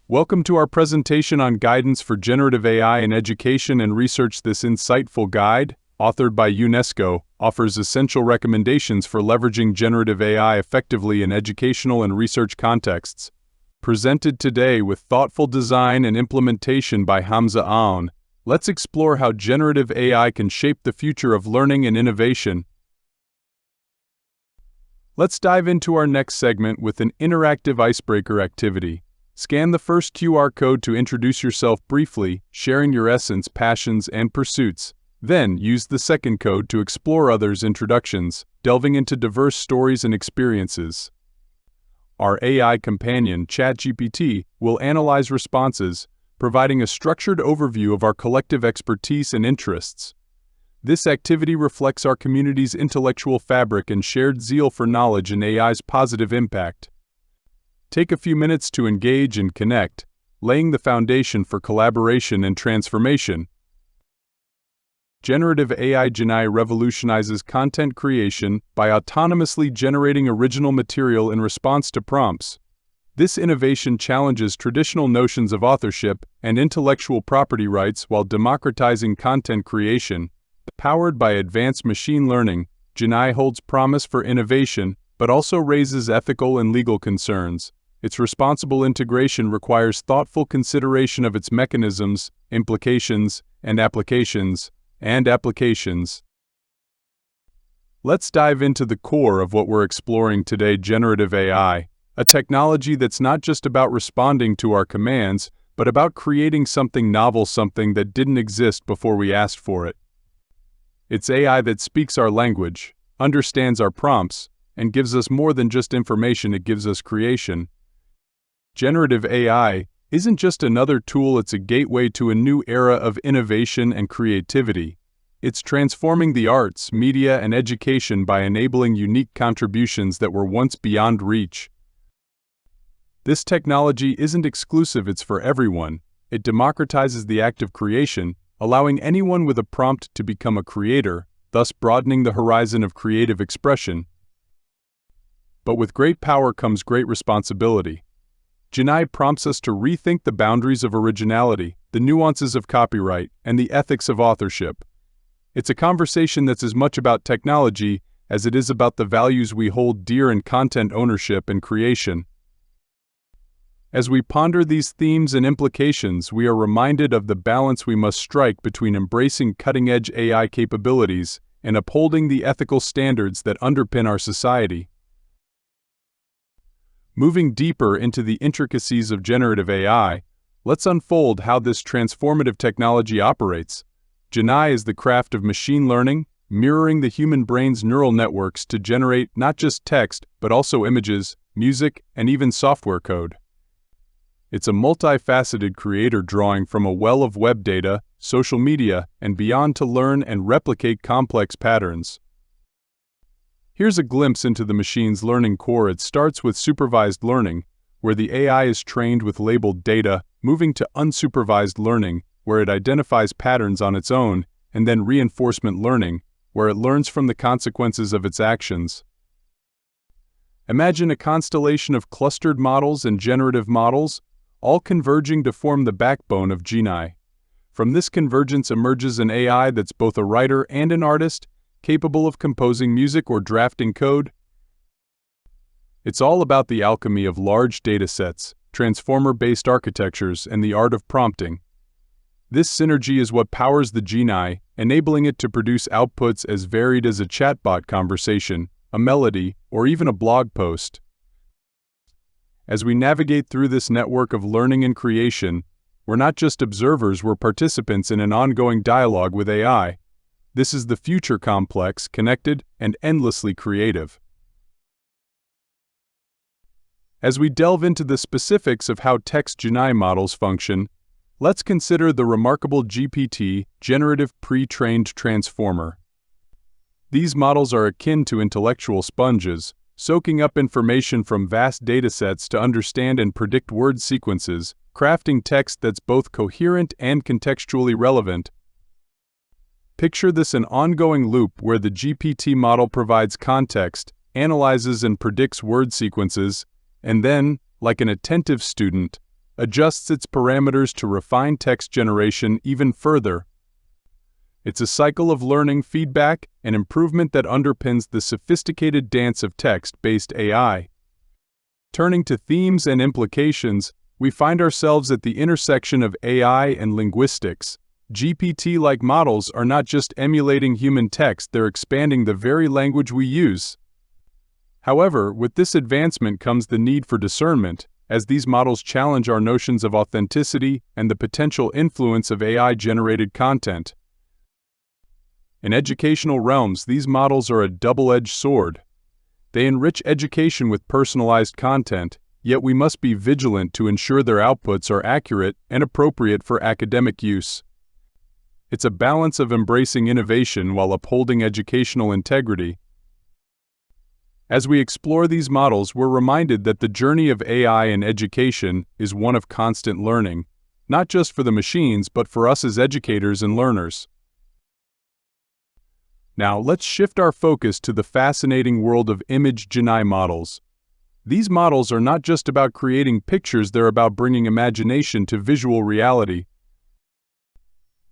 Welcome to our presentation on guidance for generative AI in education and research. This insightful guide, authored by UNESCO, offers essential recommendations for leveraging generative AI effectively in educational and research contexts. Presented today with thoughtful design and implementation by Hamza Aoun, let's explore how generative AI can shape the future of learning and innovation. Let's dive into our next segment with an interactive icebreaker activity. Scan the first QR code to introduce yourself briefly, sharing your essence, passions, and pursuits. Then, use the second code to explore others' introductions, delving into diverse stories and experiences. Our AI companion, ChatGPT, will analyze responses, providing a structured overview of our collective expertise and interests. This activity reflects our community's intellectual fabric and shared zeal for knowledge and AI's positive impact. Take a few minutes to engage and connect, laying the foundation for collaboration and transformation. Generative AI Genai revolutionizes content creation by autonomously generating original material in response to prompts. This innovation challenges traditional notions of authorship and intellectual property rights while democratizing content creation. Powered by advanced machine learning, Genai holds promise for innovation, but also raises ethical and legal concerns. Its responsible integration requires thoughtful consideration of its mechanisms, implications, and applications. Let's dive into the core of what we're exploring today: generative AI, a technology that's not just about responding to our commands, but about creating something novel, something that didn't exist before we asked for it. It's AI that speaks our language, understands our prompts, and gives us more than just information. It gives us creation. Generative AI isn't just another tool, it's a gateway to a new era of innovation and creativity. It's transforming the arts, media, and education by enabling unique contributions that were once beyond reach. This technology isn't exclusive, it's for everyone. It democratizes the act of creation, allowing anyone with a prompt to become a creator, thus broadening the horizon of creative expression. But with great power comes great responsibility. Genai prompts us to rethink the boundaries of originality, the nuances of copyright, and the ethics of authorship. It's a conversation that's as much about technology as it is about the values we hold dear in content ownership and creation. As we ponder these themes and implications, we are reminded of the balance we must strike between embracing cutting-edge AI capabilities and upholding the ethical standards that underpin our society. Moving deeper into the intricacies of generative AI, let's unfold how this transformative technology operates. Genai is the craft of machine learning, mirroring the human brain's neural networks to generate not just text, but also images, music, and even software code. It's a multifaceted creator drawing from a well of web data, social media, and beyond to learn and replicate complex patterns. Here's a glimpse into the machine's learning core. It starts with supervised learning, where the AI is trained with labeled data, moving to unsupervised learning, where it identifies patterns on its own, and then reinforcement learning, where it learns from the consequences of its actions. Imagine a constellation of clustered models and generative models, all converging to form the backbone of Genai. From this convergence emerges an AI that's both a writer and an artist, capable of composing music or drafting code. It's all about the alchemy of large datasets, transformer-based architectures, and the art of prompting. This synergy is what powers the Genai, enabling it to produce outputs as varied as a chatbot conversation, a melody, or even a blog post. As we navigate through this network of learning and creation, we're not just observers, we're participants in an ongoing dialogue with AI. This is the future: complex, connected, and endlessly creative. As we delve into the specifics of how text Genai models function, let's consider the remarkable GPT, Generative Pre-trained Transformer. These models are akin to intellectual sponges, soaking up information from vast datasets to understand and predict word sequences, crafting text that's both coherent and contextually relevant. Picture this: an ongoing loop where the GPT model provides context, analyzes and predicts word sequences, and then, like an attentive student, adjusts its parameters to refine text generation even further. It's a cycle of learning, feedback, and improvement that underpins the sophisticated dance of text-based AI. Turning to themes and implications, we find ourselves at the intersection of AI and linguistics. GPT-like models are not just emulating human text, they're expanding the very language we use. However, with this advancement comes the need for discernment, as these models challenge our notions of authenticity and the potential influence of AI-generated content. In educational realms, these models are a double-edged sword. They enrich education with personalized content, yet we must be vigilant to ensure their outputs are accurate and appropriate for academic use. It's a balance of embracing innovation while upholding educational integrity. As we explore these models, we're reminded that the journey of AI in education is one of constant learning, not just for the machines but for us as educators and learners. Now, let's shift our focus to the fascinating world of image Gen AI models. These models are not just about creating pictures, they're about bringing imagination to visual reality.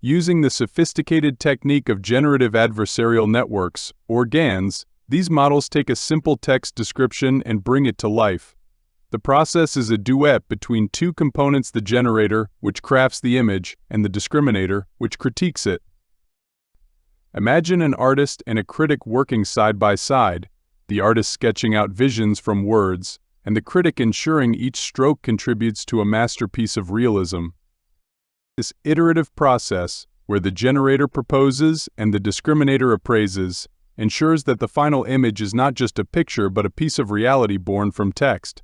Using the sophisticated technique of generative adversarial networks, or GANs, these models take a simple text description and bring it to life. The process is a duet between two components: the generator, which crafts the image, and the discriminator, which critiques it. Imagine an artist and a critic working side by side, the artist sketching out visions from words, and the critic ensuring each stroke contributes to a masterpiece of realism. This iterative process, where the generator proposes and the discriminator appraises, ensures that the final image is not just a picture but a piece of reality born from text.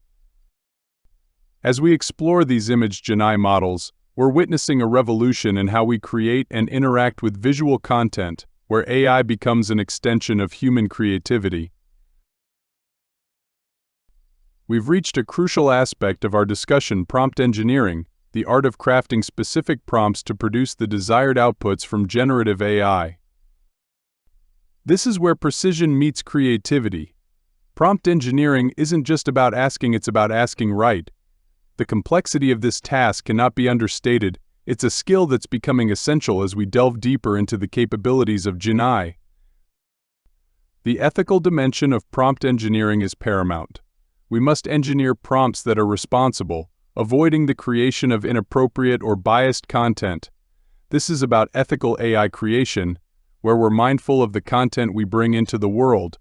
As we explore these image Gen AI models, we're witnessing a revolution in how we create and interact with visual content, where AI becomes an extension of human creativity. We've reached a crucial aspect of our discussion: prompt engineering, the art of crafting specific prompts to produce the desired outputs from generative AI. This is where precision meets creativity. Prompt engineering isn't just about asking, it's about asking right. The complexity of this task cannot be understated. It's a skill that's becoming essential as we delve deeper into the capabilities of Gen AI. The ethical dimension of prompt engineering is paramount. We must engineer prompts that are responsible, avoiding the creation of inappropriate or biased content. This is about ethical AI creation, where we're mindful of the content we bring into the world.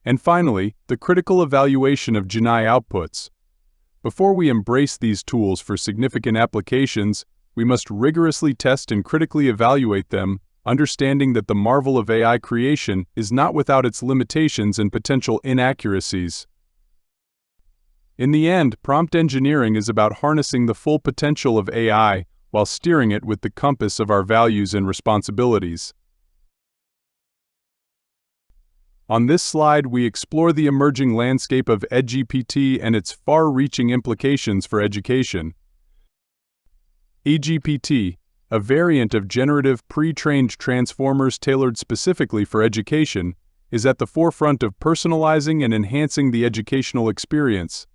And finally, the critical evaluation of Gen AI outputs. Before we embrace these tools for significant applications, we must rigorously test and critically evaluate them, understanding that the marvel of AI creation is not without its limitations and potential inaccuracies. In the end, prompt engineering is about harnessing the full potential of AI while steering it with the compass of our values and responsibilities. On this slide, we explore the emerging landscape of EGPT and its far-reaching implications for education. EGPT, a variant of generative pre-trained transformers tailored specifically for education, is at the forefront of personalizing and enhancing the educational experience.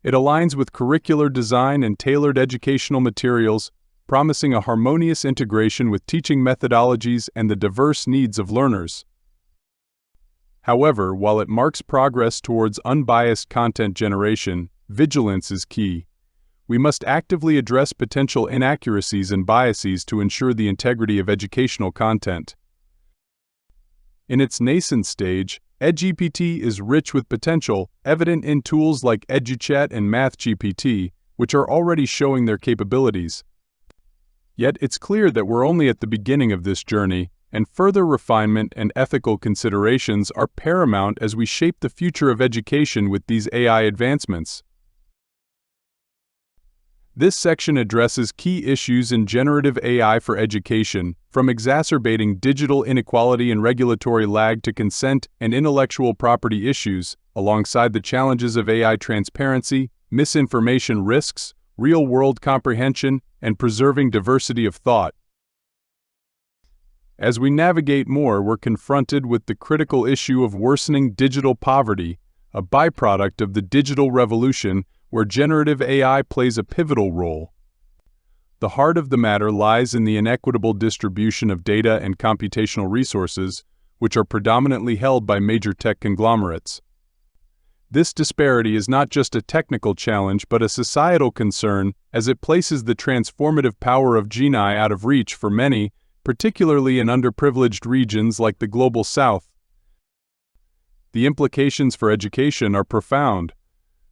It aligns with curricular design and tailored educational materials, promising a harmonious integration with teaching methodologies and the diverse needs of learners. However, while it marks progress towards unbiased content generation, vigilance is key. We must actively address potential inaccuracies and biases to ensure the integrity of educational content. In its nascent stage, EdGPT is rich with potential, evident in tools like EduChat and MathGPT, which are already showing their capabilities. Yet it's clear that we're only at the beginning of this journey, and further refinement and ethical considerations are paramount as we shape the future of education with these AI advancements. This section addresses key issues in generative AI for education, from exacerbating digital inequality and regulatory lag to consent and intellectual property issues, alongside the challenges of AI transparency, misinformation risks, real-world comprehension, and preserving diversity of thought. As we navigate more, we're confronted with the critical issue of worsening digital poverty, a byproduct of the digital revolution, where generative AI plays a pivotal role. The heart of the matter lies in the inequitable distribution of data and computational resources, which are predominantly held by major tech conglomerates. This disparity is not just a technical challenge but a societal concern, as it places the transformative power of GenAI out of reach for many, particularly in underprivileged regions like the Global South. The implications for education are profound.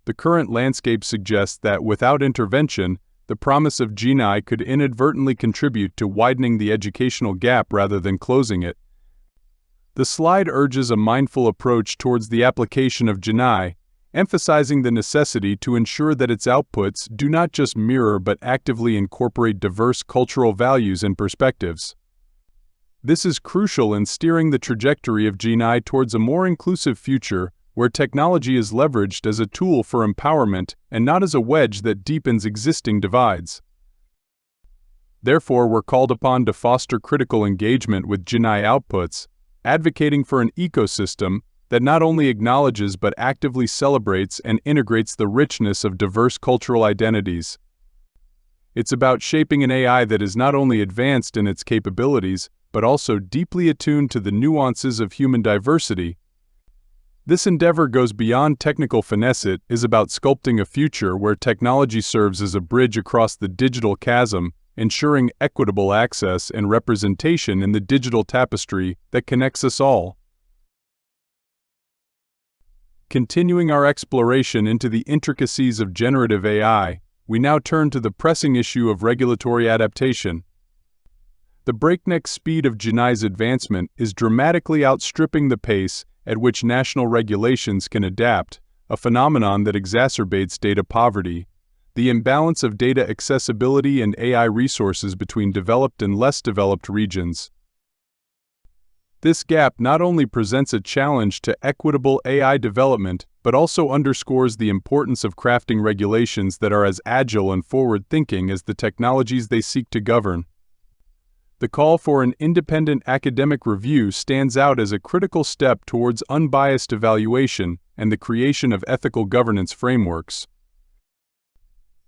The current landscape suggests that without intervention, the promise of GenAI could inadvertently contribute to widening the educational gap rather than closing it. The slide urges a mindful approach towards the application of GenAI, emphasizing the necessity to ensure that its outputs do not just mirror but actively incorporate diverse cultural values and perspectives. This is crucial in steering the trajectory of GenAI towards a more inclusive future, where technology is leveraged as a tool for empowerment and not as a wedge that deepens existing divides. Therefore, we're called upon to foster critical engagement with GenAI outputs, advocating for an ecosystem that not only acknowledges but actively celebrates and integrates the richness of diverse cultural identities. It's about shaping an AI that is not only advanced in its capabilities, but also deeply attuned to the nuances of human diversity. This endeavor goes beyond technical finesse. It is about sculpting a future where technology serves as a bridge across the digital chasm, ensuring equitable access and representation in the digital tapestry that connects us all. Continuing our exploration into the intricacies of generative AI, we now turn to the pressing issue of regulatory adaptation. The breakneck speed of GenAI's advancement is dramatically outstripping the pace at which national regulations can adapt, a phenomenon that exacerbates data poverty. The imbalance of data accessibility and AI resources between developed and less developed regions. This gap not only presents a challenge to equitable AI development, but also underscores the importance of crafting regulations that are as agile and forward-thinking as the technologies they seek to govern. The call for an independent academic review stands out as a critical step towards unbiased evaluation and the creation of ethical governance frameworks.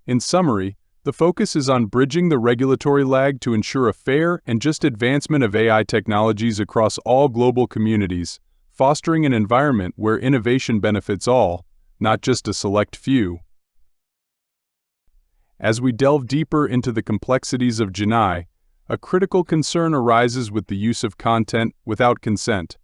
In summary, the focus is on bridging the regulatory lag to ensure a fair and just advancement of AI technologies across all global communities, fostering an environment where innovation benefits all, not just a select few. As we delve deeper into the complexities of GenAI, a critical concern arises with the use of content without consent.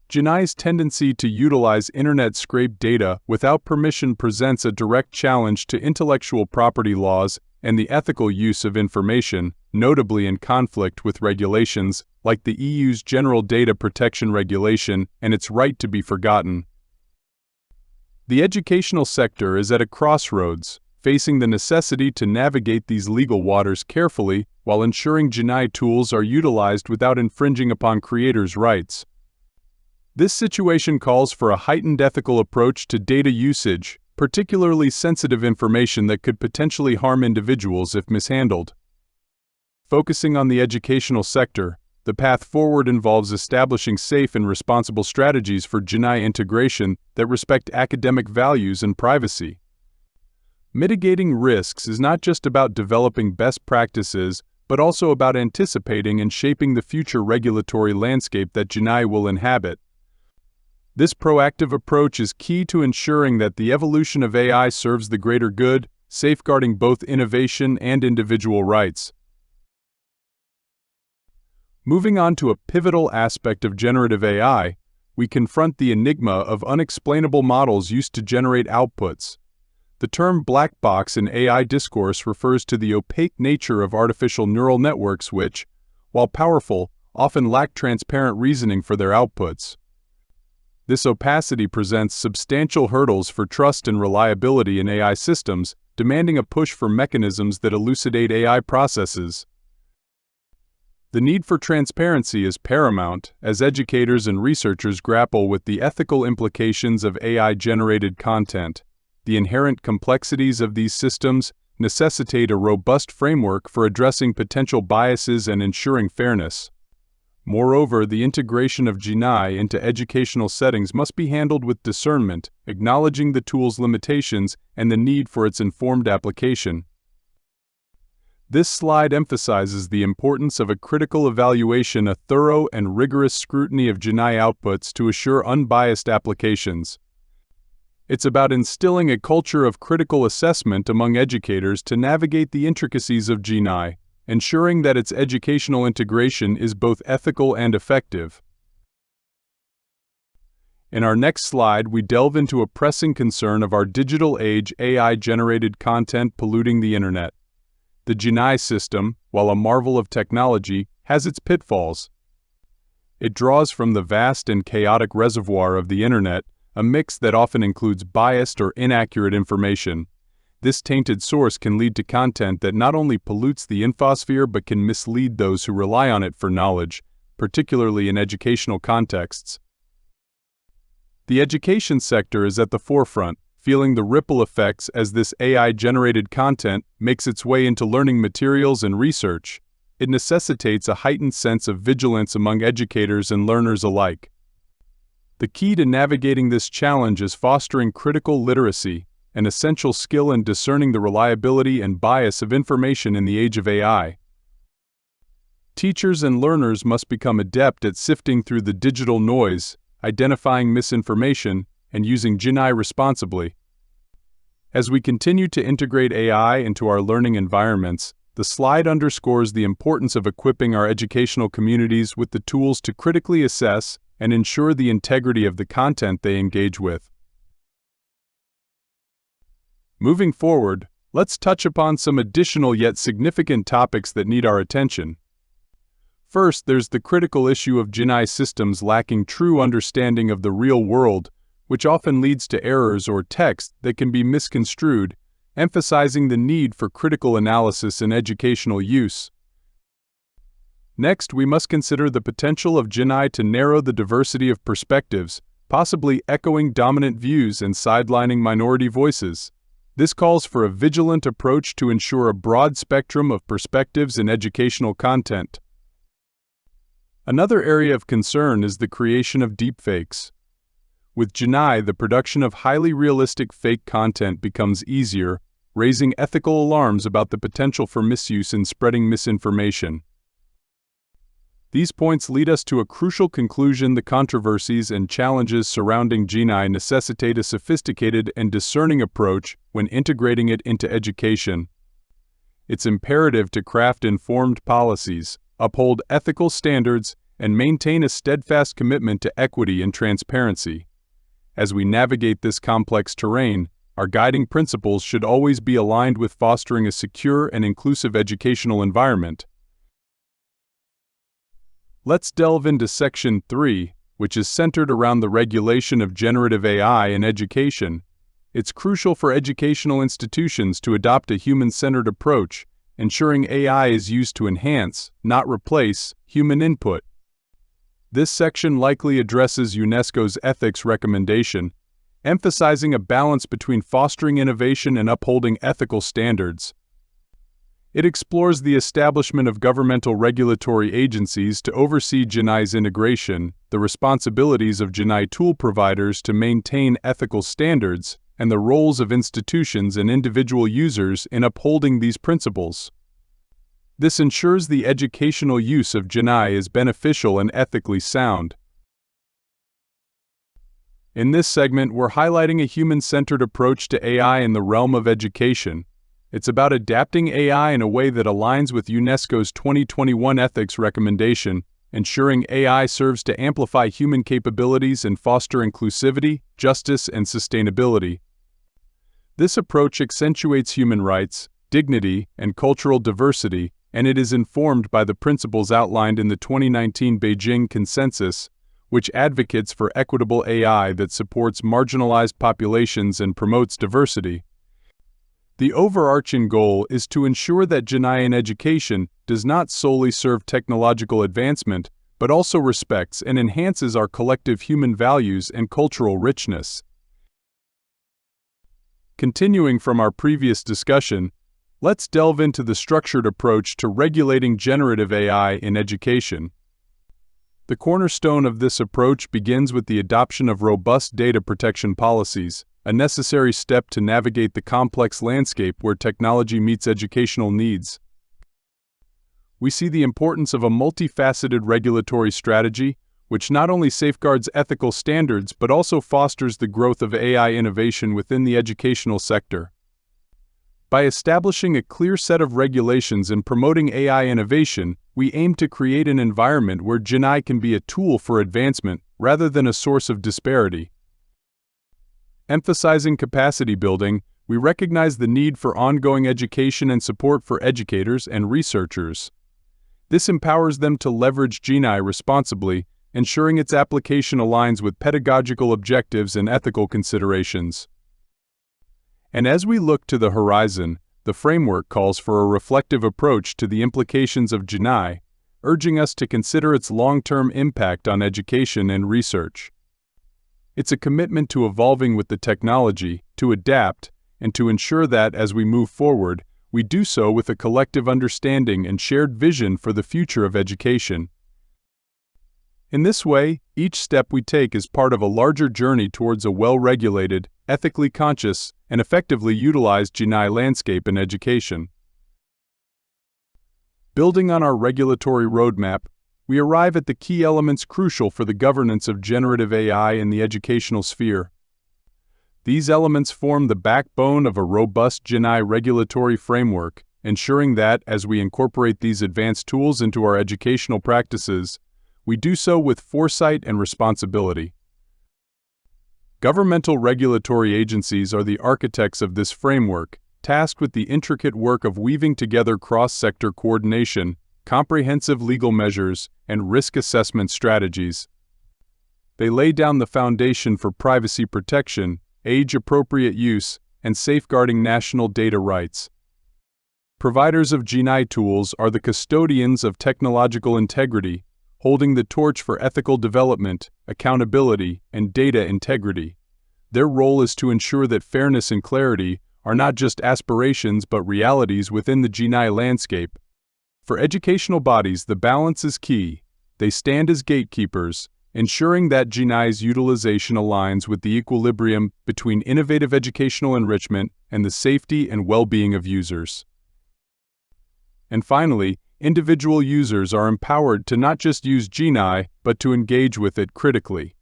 GenAI's tendency to utilize internet-scraped data without permission presents a direct challenge to intellectual property laws and the ethical use of information, notably in conflict with regulations like the EU's General Data Protection Regulation and its right to be forgotten. The educational sector is at a crossroads, facing the necessity to navigate these legal waters carefully while ensuring GenAI tools are utilized without infringing upon creators' rights. This situation calls for a heightened ethical approach to data usage, particularly sensitive information that could potentially harm individuals if mishandled. Focusing on the educational sector, the path forward involves establishing safe and responsible strategies for GenAI integration that respect academic values and privacy. Mitigating risks is not just about developing best practices, but also about anticipating and shaping the future regulatory landscape that GenAI will inhabit. This proactive approach is key to ensuring that the evolution of AI serves the greater good, safeguarding both innovation and individual rights. Moving on to a pivotal aspect of generative AI, we confront the enigma of unexplainable models used to generate outputs. The term black box in AI discourse refers to the opaque nature of artificial neural networks which, while powerful, often lack transparent reasoning for their outputs. This opacity presents substantial hurdles for trust and reliability in AI systems, demanding a push for mechanisms that elucidate AI processes. The need for transparency is paramount as educators and researchers grapple with the ethical implications of AI-generated content. The inherent complexities of these systems necessitate a robust framework for addressing potential biases and ensuring fairness. Moreover, the integration of GenAI into educational settings must be handled with discernment, acknowledging the tool's limitations and the need for its informed application. This slide emphasizes the importance of a critical evaluation, a thorough and rigorous scrutiny of GenAI outputs to assure unbiased applications. It's about instilling a culture of critical assessment among educators to navigate the intricacies of GenAI, ensuring that its educational integration is both ethical and effective. In our next slide, we delve into a pressing concern of our digital age: AI-generated content polluting the internet. The GenAI system, while a marvel of technology, has its pitfalls. It draws from the vast and chaotic reservoir of the internet, a mix that often includes biased or inaccurate information. This tainted source can lead to content that not only pollutes the infosphere but can mislead those who rely on it for knowledge, particularly in educational contexts. The education sector is at the forefront, feeling the ripple effects as this AI-generated content makes its way into learning materials and research. It necessitates a heightened sense of vigilance among educators and learners alike. The key to navigating this challenge is fostering critical literacy, an essential skill in discerning the reliability and bias of information in the age of AI. Teachers and learners must become adept at sifting through the digital noise, identifying misinformation, and using GenAI responsibly. As we continue to integrate AI into our learning environments, the slide underscores the importance of equipping our educational communities with the tools to critically assess and ensure the integrity of the content they engage with. Moving forward, let's touch upon some additional yet significant topics that need our attention. First, there's the critical issue of GenAI systems lacking true understanding of the real world, which often leads to errors or text that can be misconstrued, emphasizing the need for critical analysis in educational use. Next, we must consider the potential of GenAI to narrow the diversity of perspectives, possibly echoing dominant views and sidelining minority voices. This calls for a vigilant approach to ensure a broad spectrum of perspectives in educational content. Another area of concern is the creation of deepfakes. With GenAI, the production of highly realistic fake content becomes easier, raising ethical alarms about the potential for misuse in spreading misinformation. These points lead us to a crucial conclusion: the controversies and challenges surrounding GenAI necessitate a sophisticated and discerning approach when integrating it into education. It's imperative to craft informed policies, uphold ethical standards, and maintain a steadfast commitment to equity and transparency. As we navigate this complex terrain, our guiding principles should always be aligned with fostering a secure and inclusive educational environment. Let's delve into Section 3, which is centered around the regulation of generative AI in education. It's crucial for educational institutions to adopt a human-centered approach, ensuring AI is used to enhance, not replace, human input. This section likely addresses UNESCO's ethics recommendation, emphasizing a balance between fostering innovation and upholding ethical standards. It explores the establishment of governmental regulatory agencies to oversee GenAI's integration, the responsibilities of GenAI tool providers to maintain ethical standards, and the roles of institutions and individual users in upholding these principles. This ensures the educational use of GenAI is beneficial and ethically sound. In this segment, we're highlighting a human-centered approach to AI in the realm of education. It's about adapting AI in a way that aligns with UNESCO's 2021 ethics recommendation, ensuring AI serves to amplify human capabilities and foster inclusivity, justice, and sustainability. This approach accentuates human rights, dignity, and cultural diversity, and it is informed by the principles outlined in the 2019 Beijing Consensus, which advocates for equitable AI that supports marginalized populations and promotes diversity. The overarching goal is to ensure that GenAI in education does not solely serve technological advancement, but also respects and enhances our collective human values and cultural richness. Continuing from our previous discussion, let's delve into the structured approach to regulating generative AI in education. The cornerstone of this approach begins with the adoption of robust data protection policies, a necessary step to navigate the complex landscape where technology meets educational needs. We see the importance of a multifaceted regulatory strategy, which not only safeguards ethical standards but also fosters the growth of AI innovation within the educational sector. By establishing a clear set of regulations and promoting AI innovation, we aim to create an environment where GenAI can be a tool for advancement rather than a source of disparity. Emphasizing capacity building, we recognize the need for ongoing education and support for educators and researchers. This empowers them to leverage GenAI responsibly, ensuring its application aligns with pedagogical objectives and ethical considerations. And as we look to the horizon, the framework calls for a reflective approach to the implications of GenAI, urging us to consider its long-term impact on education and research. It's a commitment to evolving with the technology, to adapt, and to ensure that, as we move forward, we do so with a collective understanding and shared vision for the future of education. In this way, each step we take is part of a larger journey towards a well-regulated, ethically conscious, and effectively utilized GenAI landscape in education. Building on our regulatory roadmap, we arrive at the key elements crucial for the governance of generative AI in the educational sphere. These elements form the backbone of a robust GenAI regulatory framework, ensuring that, as we incorporate these advanced tools into our educational practices, we do so with foresight and responsibility. Governmental regulatory agencies are the architects of this framework, tasked with the intricate work of weaving together cross-sector coordination, comprehensive legal measures, and risk assessment strategies. They lay down the foundation for privacy protection, age-appropriate use, and safeguarding national data rights. Providers of GenAI tools are the custodians of technological integrity, holding the torch for ethical development, accountability, and data integrity. Their role is to ensure that fairness and clarity are not just aspirations but realities within the GenAI landscape. For educational bodies, the balance is key. They stand as gatekeepers, ensuring that GenAI's utilization aligns with the equilibrium between innovative educational enrichment and the safety and well-being of users. And finally, individual users are empowered to not just use GenAI, but to engage with it critically.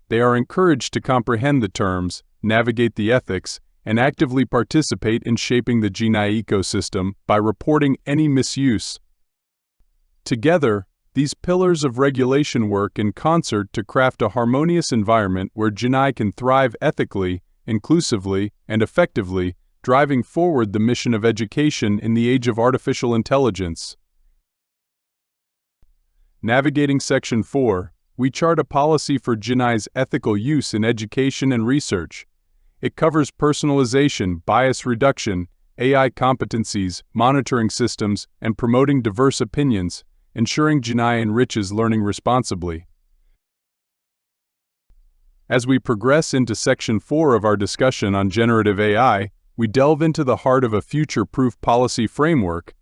They are encouraged to comprehend the terms, navigate the ethics, and actively participate in shaping the GenAI ecosystem by reporting any misuse. Together, these pillars of regulation work in concert to craft a harmonious environment where GenAI can thrive ethically, inclusively, and effectively, driving forward the mission of education in the age of artificial intelligence. Navigating Section 4, we chart a policy for GenAI's ethical use in education and research. It covers personalization, bias reduction, AI competencies, monitoring systems, and promoting diverse opinions, ensuring GenAI enriches learning responsibly. As we progress into Section 4 of our discussion on generative AI, we delve into the heart of a future-proof policy framework.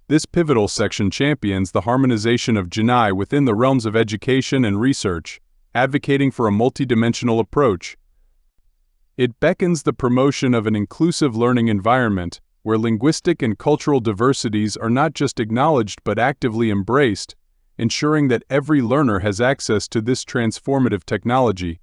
This pivotal section champions the harmonization of GenAI within the realms of education and research, advocating for a multidimensional approach. It beckons the promotion of an inclusive learning environment, where linguistic and cultural diversities are not just acknowledged but actively embraced, ensuring that every learner has access to this transformative technology.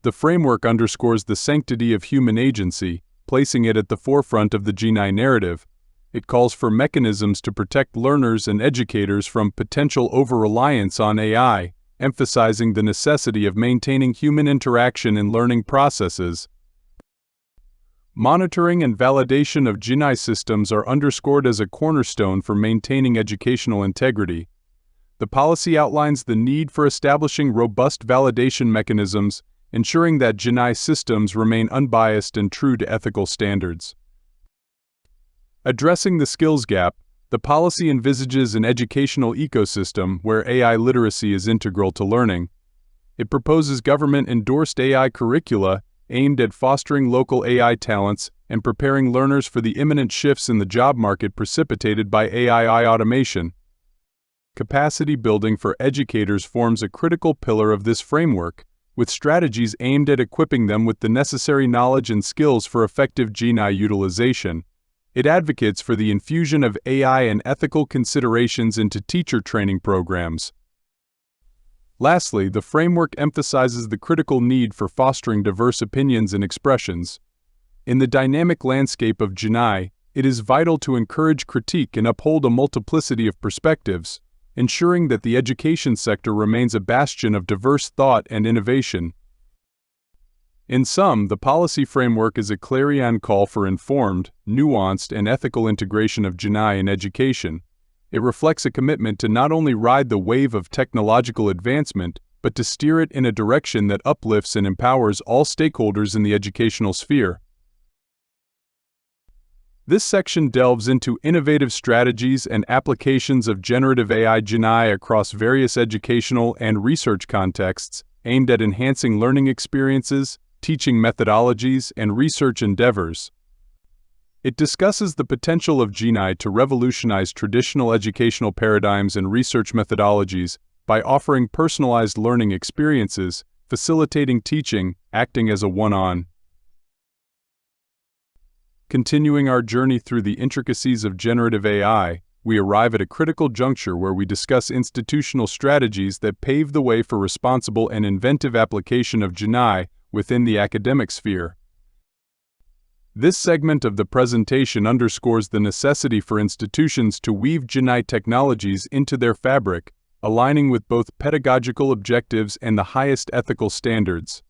The framework underscores the sanctity of human agency, placing it at the forefront of the GenAI narrative. It calls for mechanisms to protect learners and educators from potential over-reliance on AI, emphasizing the necessity of maintaining human interaction in learning processes. Monitoring and validation of GenAI systems are underscored as a cornerstone for maintaining educational integrity. The policy outlines the need for establishing robust validation mechanisms, ensuring that GenAI systems remain unbiased and true to ethical standards. Addressing the skills gap, the policy envisages an educational ecosystem where AI literacy is integral to learning. It proposes government-endorsed AI curricula aimed at fostering local AI talents and preparing learners for the imminent shifts in the job market precipitated by AI automation. Capacity building for educators forms a critical pillar of this framework, with strategies aimed at equipping them with the necessary knowledge and skills for effective GenAI utilization. It advocates for the infusion of AI and ethical considerations into teacher training programs. Lastly, the framework emphasizes the critical need for fostering diverse opinions and expressions. In the dynamic landscape of GenAI, it is vital to encourage critique and uphold a multiplicity of perspectives, ensuring that the education sector remains a bastion of diverse thought and innovation. In sum, the policy framework is a clarion call for informed, nuanced, and ethical integration of GenAI in education. It reflects a commitment to not only ride the wave of technological advancement, but to steer it in a direction that uplifts and empowers all stakeholders in the educational sphere. This section delves into innovative strategies and applications of generative AI GenAI across various educational and research contexts, aimed at enhancing learning experiences, teaching methodologies, and research endeavors. It discusses the potential of GenAI to revolutionize traditional educational paradigms and research methodologies by offering personalized learning experiences, facilitating teaching, acting as a one-on. Continuing our journey through the intricacies of generative AI, we arrive at a critical juncture where we discuss institutional strategies that pave the way for responsible and inventive application of GenAI within the academic sphere. This segment of the presentation underscores the necessity for institutions to weave GenAI technologies into their fabric, aligning with both pedagogical objectives and the highest ethical standards.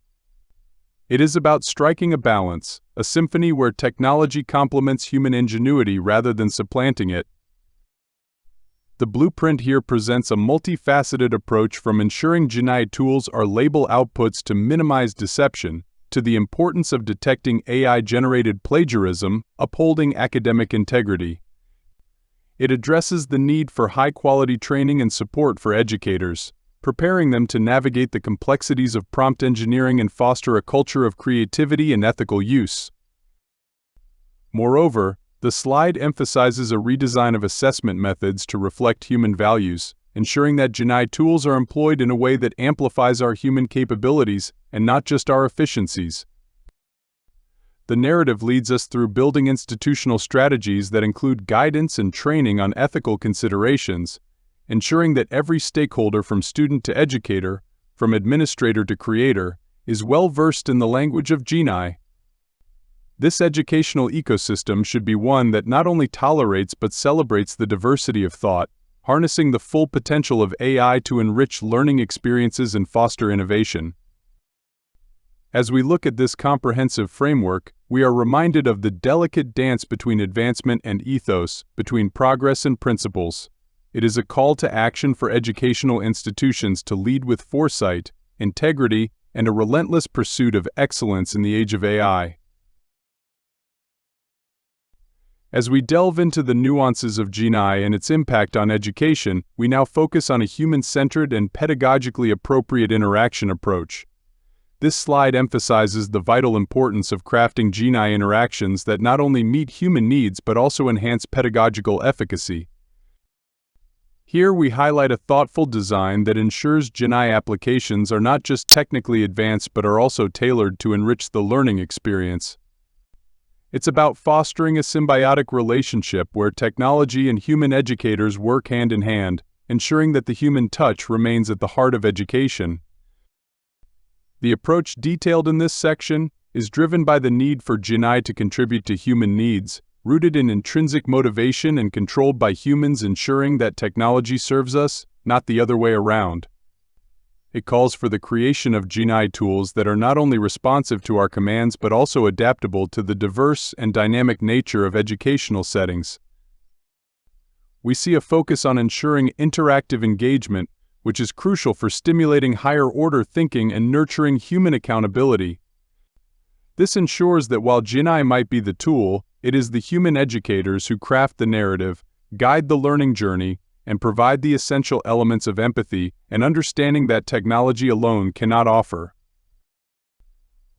It is about striking a balance, a symphony where technology complements human ingenuity rather than supplanting it. The blueprint here presents a multifaceted approach from ensuring GenAI tools are label outputs to minimize deception, to the importance of detecting AI-generated plagiarism, upholding academic integrity. It addresses the need for high-quality training and support for educators, preparing them to navigate the complexities of prompt engineering and foster a culture of creativity and ethical use. Moreover, the slide emphasizes a redesign of assessment methods to reflect human values, ensuring that GenAI tools are employed in a way that amplifies our human capabilities and not just our efficiencies. The narrative leads us through building institutional strategies that include guidance and training on ethical considerations, ensuring that every stakeholder from student to educator, from administrator to creator, is well versed in the language of GenAI. This educational ecosystem should be one that not only tolerates but celebrates the diversity of thought, harnessing the full potential of AI to enrich learning experiences and foster innovation. As we look at this comprehensive framework, we are reminded of the delicate dance between advancement and ethos, between progress and principles. It is a call to action for educational institutions to lead with foresight, integrity, and a relentless pursuit of excellence in the age of AI. As we delve into the nuances of GenAI and its impact on education, we now focus on a human-centered and pedagogically appropriate interaction approach. This slide emphasizes the vital importance of crafting GenAI interactions that not only meet human needs but also enhance pedagogical efficacy. Here we highlight a thoughtful design that ensures GenAI applications are not just technically advanced but are also tailored to enrich the learning experience. It's about fostering a symbiotic relationship where technology and human educators work hand in hand, ensuring that the human touch remains at the heart of education. The approach detailed in this section is driven by the need for GenAI to contribute to human needs, rooted in intrinsic motivation and controlled by humans, ensuring that technology serves us, not the other way around. It calls for the creation of GenAI tools that are not only responsive to our commands but also adaptable to the diverse and dynamic nature of educational settings. We see a focus on ensuring interactive engagement, which is crucial for stimulating higher-order thinking and nurturing human accountability. This ensures that while GenAI might be the tool, it is the human educators who craft the narrative, guide the learning journey, and provide the essential elements of empathy and understanding that technology alone cannot offer.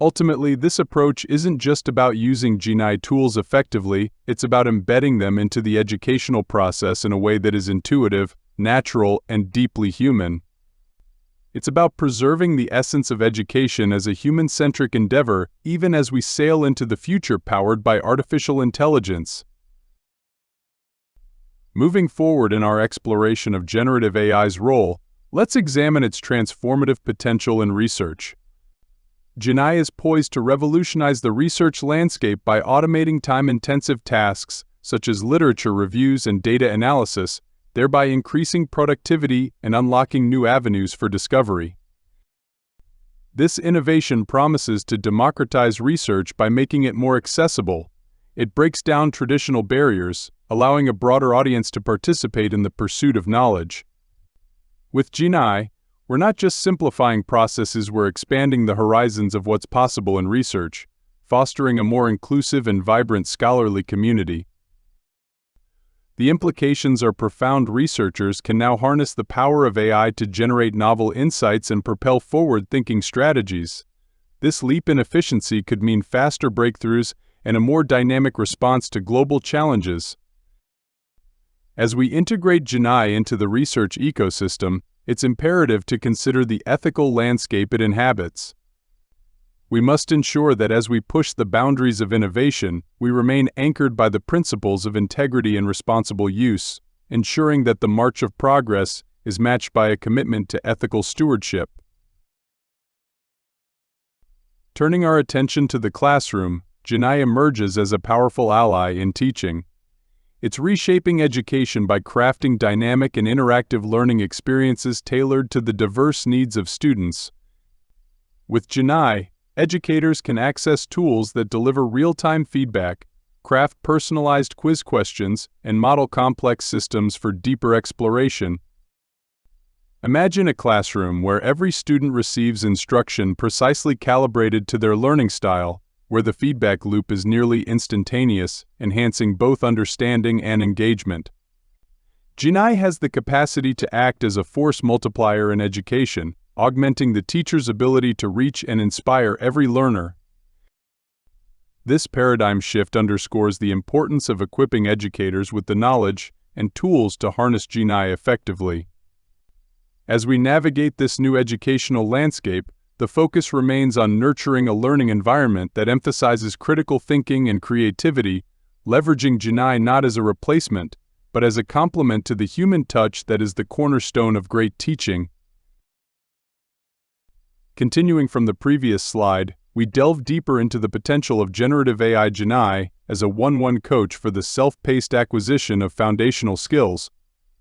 Ultimately, this approach isn't just about using GenAI tools effectively, it's about embedding them into the educational process in a way that is intuitive, natural, and deeply human. It's about preserving the essence of education as a human-centric endeavor, even as we sail into the future powered by artificial intelligence. Moving forward in our exploration of generative AI's role, let's examine its transformative potential in research. GenAI is poised to revolutionize the research landscape by automating time-intensive tasks such as literature reviews and data analysis, thereby increasing productivity and unlocking new avenues for discovery. This innovation promises to democratize research by making it more accessible. It breaks down traditional barriers, allowing a broader audience to participate in the pursuit of knowledge. With GenAI, we're not just simplifying processes, we're expanding the horizons of what's possible in research, fostering a more inclusive and vibrant scholarly community. The implications are profound. Researchers can now harness the power of AI to generate novel insights and propel forward-thinking strategies. This leap in efficiency could mean faster breakthroughs and a more dynamic response to global challenges. As we integrate GenAI into the research ecosystem, it's imperative to consider the ethical landscape it inhabits. We must ensure that as we push the boundaries of innovation, we remain anchored by the principles of integrity and responsible use, ensuring that the march of progress is matched by a commitment to ethical stewardship. Turning our attention to the classroom, GenAI emerges as a powerful ally in teaching. It's reshaping education by crafting dynamic and interactive learning experiences tailored to the diverse needs of students. With GenAI, educators can access tools that deliver real-time feedback, craft personalized quiz questions, and model complex systems for deeper exploration. Imagine a classroom where every student receives instruction precisely calibrated to their learning style, where the feedback loop is nearly instantaneous, enhancing both understanding and engagement. GenAI has the capacity to act as a force multiplier in education, augmenting the teacher's ability to reach and inspire every learner. This paradigm shift underscores the importance of equipping educators with the knowledge and tools to harness GenAI effectively. As we navigate this new educational landscape, the focus remains on nurturing a learning environment that emphasizes critical thinking and creativity, leveraging GenAI not as a replacement, but as a complement to the human touch that is the cornerstone of great teaching. Continuing from the previous slide, we delve deeper into the potential of generative AI GenAI as a one-on-one coach for the self-paced acquisition of foundational skills.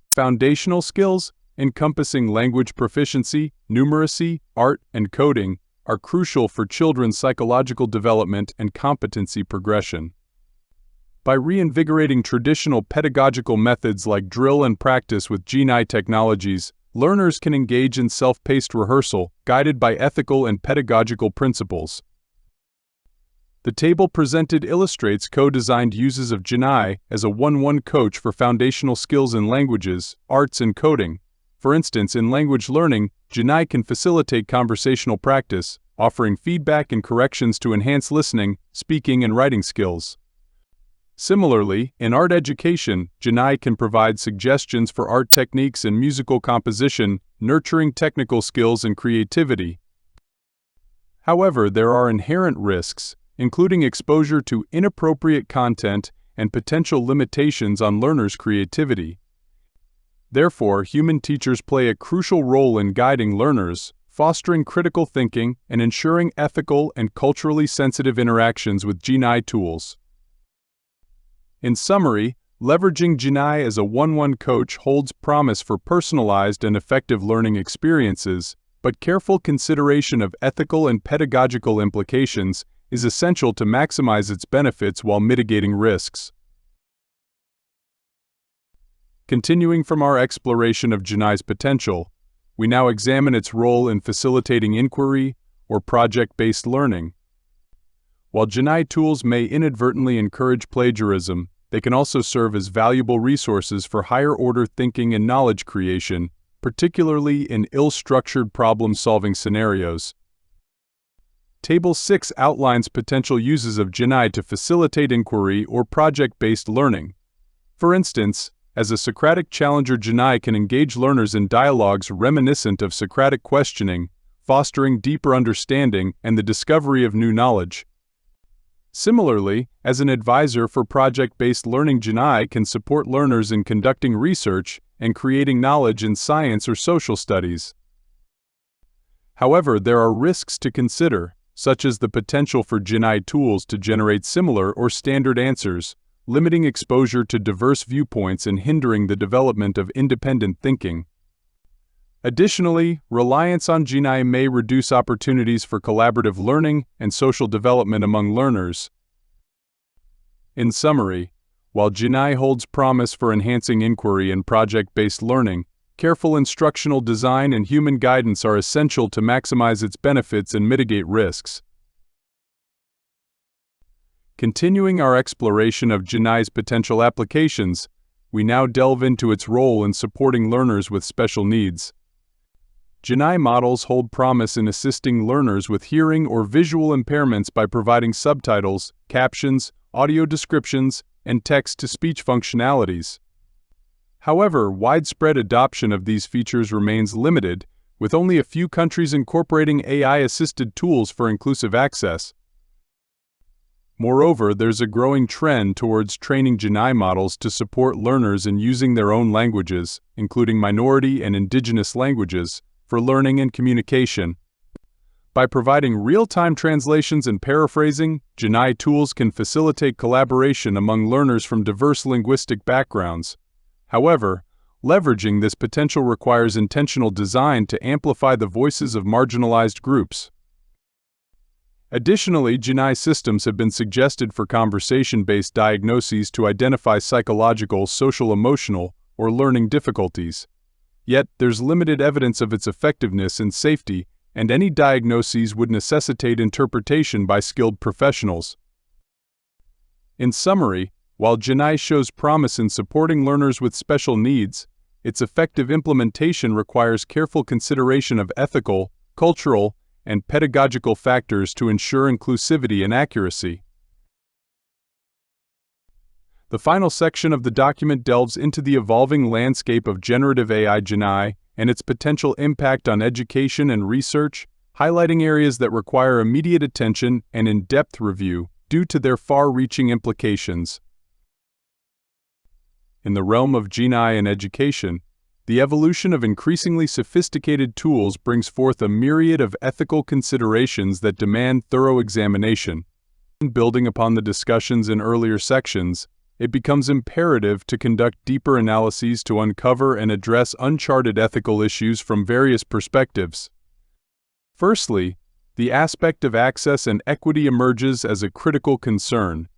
Foundational skills, encompassing language proficiency, numeracy, art, and coding, are crucial for children's psychological development and competency progression. By reinvigorating traditional pedagogical methods like drill and practice with GenAI technologies, learners can engage in self-paced rehearsal, guided by ethical and pedagogical principles. The table presented illustrates co-designed uses of GenAI as a one-on-one coach for foundational skills in languages, arts, and coding. For instance, in language learning, GenAI can facilitate conversational practice, offering feedback and corrections to enhance listening, speaking, and writing skills. Similarly, in art education, GenAI can provide suggestions for art techniques and musical composition, nurturing technical skills and creativity. However, there are inherent risks, including exposure to inappropriate content and potential limitations on learners' creativity. Therefore, human teachers play a crucial role in guiding learners, fostering critical thinking, and ensuring ethical and culturally sensitive interactions with GenAI tools. In summary, leveraging GenAI as a one-on-one coach holds promise for personalized and effective learning experiences, but careful consideration of ethical and pedagogical implications is essential to maximize its benefits while mitigating risks. Continuing from our exploration of GenAI's potential, we now examine its role in facilitating inquiry or project-based learning. While GenAI tools may inadvertently encourage plagiarism, they can also serve as valuable resources for higher-order thinking and knowledge creation, particularly in ill-structured problem-solving scenarios. Table 6 outlines potential uses of GenAI to facilitate inquiry or project-based learning. For instance, As a Socratic challenger, Genai can engage learners in dialogues reminiscent of Socratic questioning, fostering deeper understanding and the discovery of new knowledge. Similarly, as an advisor for project-based learning, Genai can support learners in conducting research and creating knowledge in science or social studies. However, there are risks to consider, such as the potential for Genai tools to generate similar or standard answers, limiting exposure to diverse viewpoints and hindering the development of independent thinking. Additionally, reliance on Genai may reduce opportunities for collaborative learning and social development among learners. In summary, while Genai holds promise for enhancing inquiry and project-based learning, careful instructional design and human guidance are essential to maximize its benefits and mitigate risks. Continuing our exploration of Genai's potential applications, we now delve into its role in supporting learners with special needs. Genai models hold promise in assisting learners with hearing or visual impairments by providing subtitles, captions, audio descriptions, and text-to-speech functionalities. However, widespread adoption of these features remains limited, with only a few countries incorporating AI-assisted tools for inclusive access. Moreover, there's a growing trend towards training Genai models to support learners in using their own languages, including minority and indigenous languages, for learning and communication. By providing real-time translations and paraphrasing, Genai tools can facilitate collaboration among learners from diverse linguistic backgrounds. However, leveraging this potential requires intentional design to amplify the voices of marginalized groups. Additionally, Genai systems have been suggested for conversation-based diagnoses to identify psychological, social-emotional, or learning difficulties. Yet, there's limited evidence of its effectiveness and safety, and any diagnoses would necessitate interpretation by skilled professionals. In summary, while Genai shows promise in supporting learners with special needs, its effective implementation requires careful consideration of ethical, cultural, and pedagogical factors to ensure inclusivity and accuracy. The final section of the document delves into the evolving landscape of generative AI Genai and its potential impact on education and research, highlighting areas that require immediate attention and in-depth review due to their far-reaching implications. In the realm of Genai and education, the evolution of increasingly sophisticated tools brings forth a myriad of ethical considerations that demand thorough examination. Building upon the discussions in earlier sections, it becomes imperative to conduct deeper analyses to uncover and address uncharted ethical issues from various perspectives. Firstly, the aspect of access and equity emerges as a critical concern.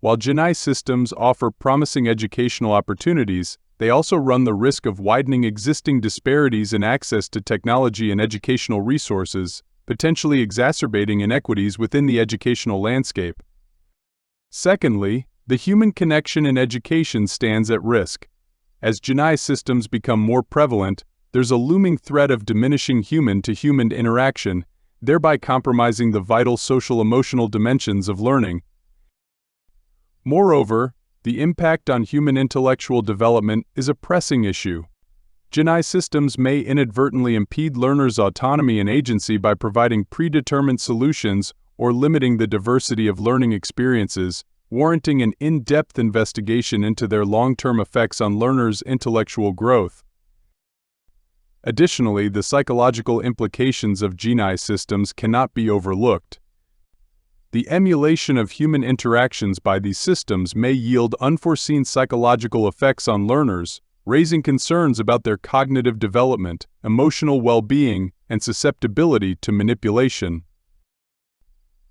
While Genai systems offer promising educational opportunities, they also run the risk of widening existing disparities in access to technology and educational resources, potentially exacerbating inequities within the educational landscape. Secondly, the human connection in education stands at risk. As Genai systems become more prevalent, there's a looming threat of diminishing human-to-human interaction, thereby compromising the vital social-emotional dimensions of learning. Moreover, the impact on human intellectual development is a pressing issue. Genai systems may inadvertently impede learners' autonomy and agency by providing predetermined solutions or limiting the diversity of learning experiences, warranting an in-depth investigation into their long-term effects on learners' intellectual growth. Additionally, the psychological implications of Genai systems cannot be overlooked. The emulation of human interactions by these systems may yield unforeseen psychological effects on learners, raising concerns about their cognitive development, emotional well-being, and susceptibility to manipulation.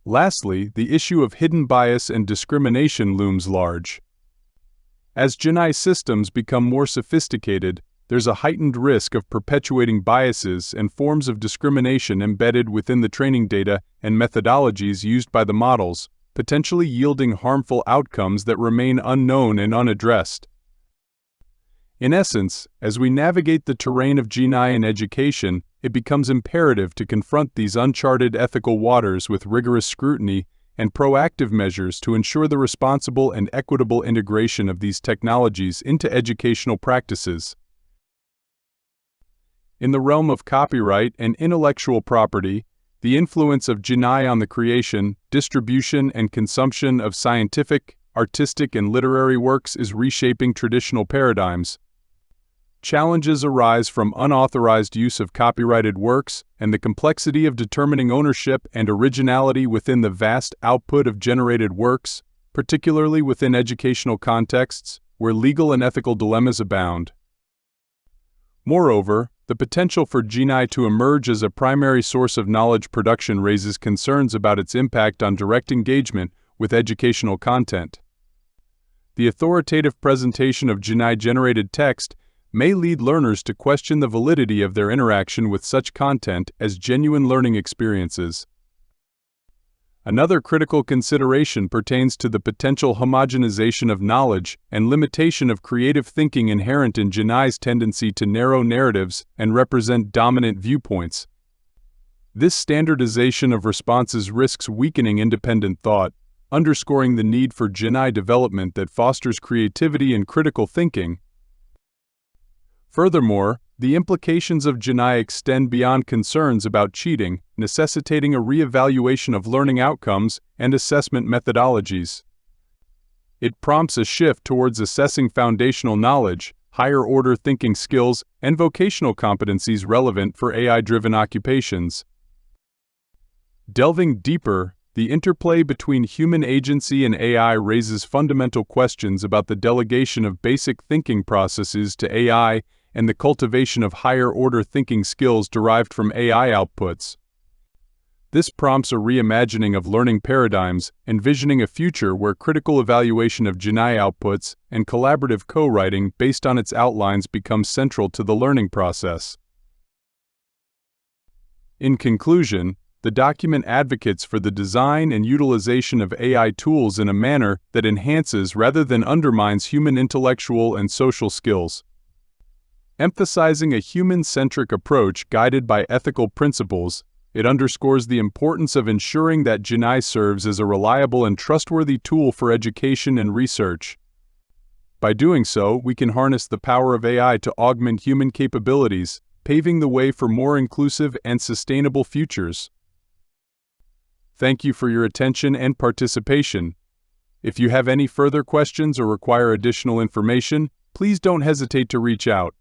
Lastly, the issue of hidden bias and discrimination looms large. As Genai systems become more sophisticated, there's a heightened risk of perpetuating biases and forms of discrimination embedded within the training data and methodologies used by the models, potentially yielding harmful outcomes that remain unknown and unaddressed. In essence, as we navigate the terrain of Genai in education, it becomes imperative to confront these uncharted ethical waters with rigorous scrutiny and proactive measures to ensure the responsible and equitable integration of these technologies into educational practices. In the realm of copyright and intellectual property, the influence of GenAI on the creation, distribution, and consumption of scientific, artistic, and literary works is reshaping traditional paradigms. Challenges arise from unauthorized use of copyrighted works and the complexity of determining ownership and originality within the vast output of generated works, particularly within educational contexts, where legal and ethical dilemmas abound. Moreover, the potential for GenAI to emerge as a primary source of knowledge production raises concerns about its impact on direct engagement with educational content. The authoritative presentation of GenAI-generated text may lead learners to question the validity of their interaction with such content as genuine learning experiences. Another critical consideration pertains to the potential homogenization of knowledge and limitation of creative thinking inherent in GenAI's tendency to narrow narratives and represent dominant viewpoints. This standardization of responses risks weakening independent thought, underscoring the need for GenAI development that fosters creativity and critical thinking. Furthermore, the implications of GenAI extend beyond concerns about cheating, necessitating a re-evaluation of learning outcomes and assessment methodologies. It prompts a shift towards assessing foundational knowledge, higher-order thinking skills, and vocational competencies relevant for AI-driven occupations. Delving deeper, the interplay between human agency and AI raises fundamental questions about the delegation of basic thinking processes to AI and the cultivation of higher-order thinking skills derived from AI outputs. This prompts a reimagining of learning paradigms, envisioning a future where critical evaluation of GenAI outputs and collaborative co-writing based on its outlines become central to the learning process. In conclusion, the document advocates for the design and utilization of AI tools in a manner that enhances rather than undermines human intellectual and social skills. Emphasizing a human-centric approach guided by ethical principles, it underscores the importance of ensuring that GenAI serves as a reliable and trustworthy tool for education and research. By doing so, we can harness the power of AI to augment human capabilities, paving the way for more inclusive and sustainable futures. Thank you for your attention and participation. If you have any further questions or require additional information, please don't hesitate to reach out.